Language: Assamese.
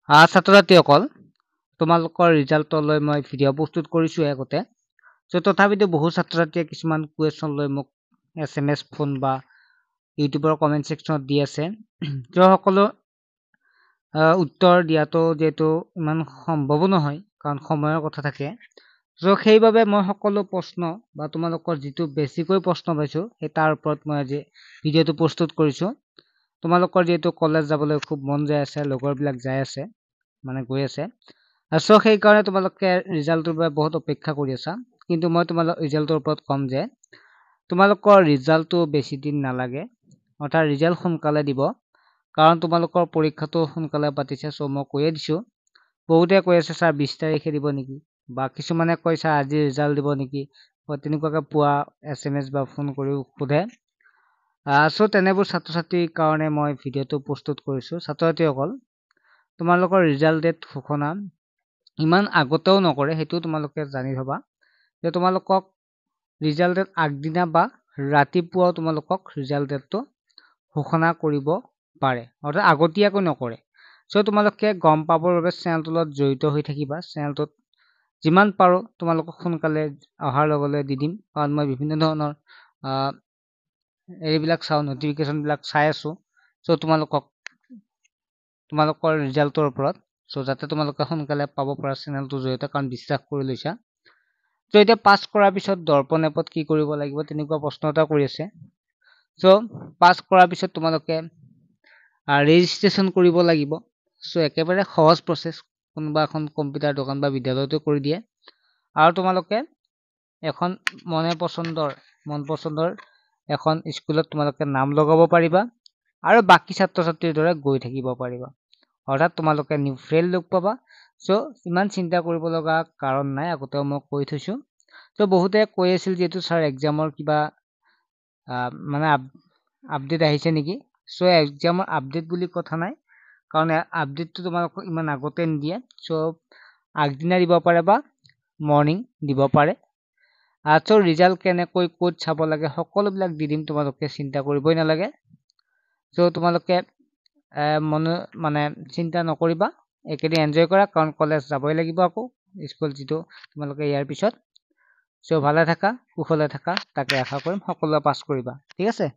ছাত্ৰ ছাত্ৰীসকল তোমালোকৰ ৰিজাল্টলৈ মই ভিডিঅ' প্ৰস্তুত কৰিছোঁ আগতে তথাপিতো বহু ছাত্ৰ ছাত্ৰীয়ে কিছুমান কুৱেশ্যন লৈ মোক SMS ফোন বা ইউটিউবৰ কমেণ্ট ছেকশ্যনত দি আছে সকলো উত্তৰ দিয়াটো যিহেতু ইমান সম্ভৱো নহয় কাৰণ সময়ৰ কথা থাকে সেইবাবে মই সকলো প্ৰশ্ন বা তোমালোকৰ যিটো বেছিকৈ প্ৰশ্ন পাইছোঁ সেই তাৰ ওপৰত মই আজি ভিডিঅ'টো প্ৰস্তুত কৰিছোঁ তোমালোকৰ যিহেতু কলেজ যাবলৈ খুব মন যায় আছে লগৰবিলাক যাই আছে মানে গৈ আছে সেইকাৰণে তোমালোকে ৰিজাল্টৰ বাবে বহুত অপেক্ষা কৰি আছা কিন্তু মই তোমালোক ৰিজাল্টৰ ওপৰত ক'ম যে তোমালোকৰ ৰিজাল্টটো বেছি দিন নালাগে অৰ্থাৎ ৰিজাল্ট সোনকালে দিব কাৰণ তোমালোকৰ পৰীক্ষাটো সোনকালে পাতিছে মই কৈয়ে দিছোঁ বহুতে কৈ আছে ছাৰ 20 তাৰিখে দিব নেকি বা কিছুমানে কৈ ছাৰ আজি ৰিজাল্ট দিব নেকি তেনেকুৱাকৈ পুৱা SMS বা ফোন কৰিও সোধে তেনেবোৰ ছাত্ৰ ছাত্ৰীৰ কাৰণে মই ভিডিঅ'টো প্ৰস্তুত কৰিছোঁ ছাত্ৰ ছাত্ৰীসকল তোমালোকৰ ৰিজাল্ট ডেট ঘোষণা ইমান আগতেও নকৰে সেইটো তোমালোকে জানি থবা যে তোমালোকক ৰিজাল্ট ডেট আগদিনা বা ৰাতিপুৱাও তোমালোকক ৰিজাল্ট ডেটটো ঘোষণা কৰিব পাৰে অৰ্থাৎ আগতীয়াকৈ নকৰে তোমালোকে গম পাবৰ বাবে চেনেলটোৰ লগত জড়িত হৈ থাকিবা চেনেলটোত যিমান পাৰো তোমালোকক সোনকালে অহাৰ লগে দি দিম কাৰণ মই বিভিন্ন ধৰণৰ এইবিলাক চাওঁ নটিফিকেশ্যনবিলাক চাই আছোঁ তোমালোকৰ ৰিজাল্টৰ ওপৰত যাতে তোমালোকে সোনকালে পাব পৰা চেনেলটোৰ জৰিয়তে কাৰণ বিশ্বাস কৰি লৈছা এতিয়া পাছ কৰাৰ পিছত দৰ্পণ এপত কি কৰিব লাগিব তেনেকুৱা প্ৰশ্ন এটা কৰি আছে পাছ কৰাৰ পিছত তোমালোকে ৰেজিষ্ট্ৰেশ্যন কৰিব লাগিব একেবাৰে সহজ প্ৰচেছ কোনোবা এখন কম্পিউটাৰ দোকান বা বিদ্যালয়তো কৰি দিয়ে আৰু তোমালোকে এখন মন পছন্দৰ এখন স্কুলত তোমালোকে নাম লগাব পাৰিবা আৰু বাকি ছাত্ৰ ছাত্ৰীৰ দৰে গৈ থাকিব পাৰিবা অৰ্থাৎ তোমালোকে নিউ ফ্ৰেণ্ড লগ পাবা ইমান চিন্তা কৰিব লগা কাৰণ নাই আগতেও মই কৈ থৈছোঁ বহুতে কৈ আছিল যিহেতু ছাৰ এক্সামৰ কিবা মানে আপডেট আহিছে নেকি এক্সামৰ আপডেট বুলি কথা নাই কাৰণ আপডেটটো তোমালোকক ইমান আগতে নিদিয়ে আগদিনা দিব পাৰে বা মৰ্ণিং দিব পাৰে ৰিজাল্ট কেনেকৈ ক'ত চাব লাগে সকলোবিলাক দি দিম তোমালোকে চিন্তা কৰিবই নালাগে তোমালোকে মানে চিন্তা নকৰিবা একেদিন এনজয় কৰা কাৰণ কলেজ যাবই লাগিব আকৌ স্কুল যিটো তোমালোকে ইয়াৰ পিছত ভালে থাকা কুশলে থাকা তাকে আশা কৰিম সকলোৱে পাছ কৰিবা ঠিক আছে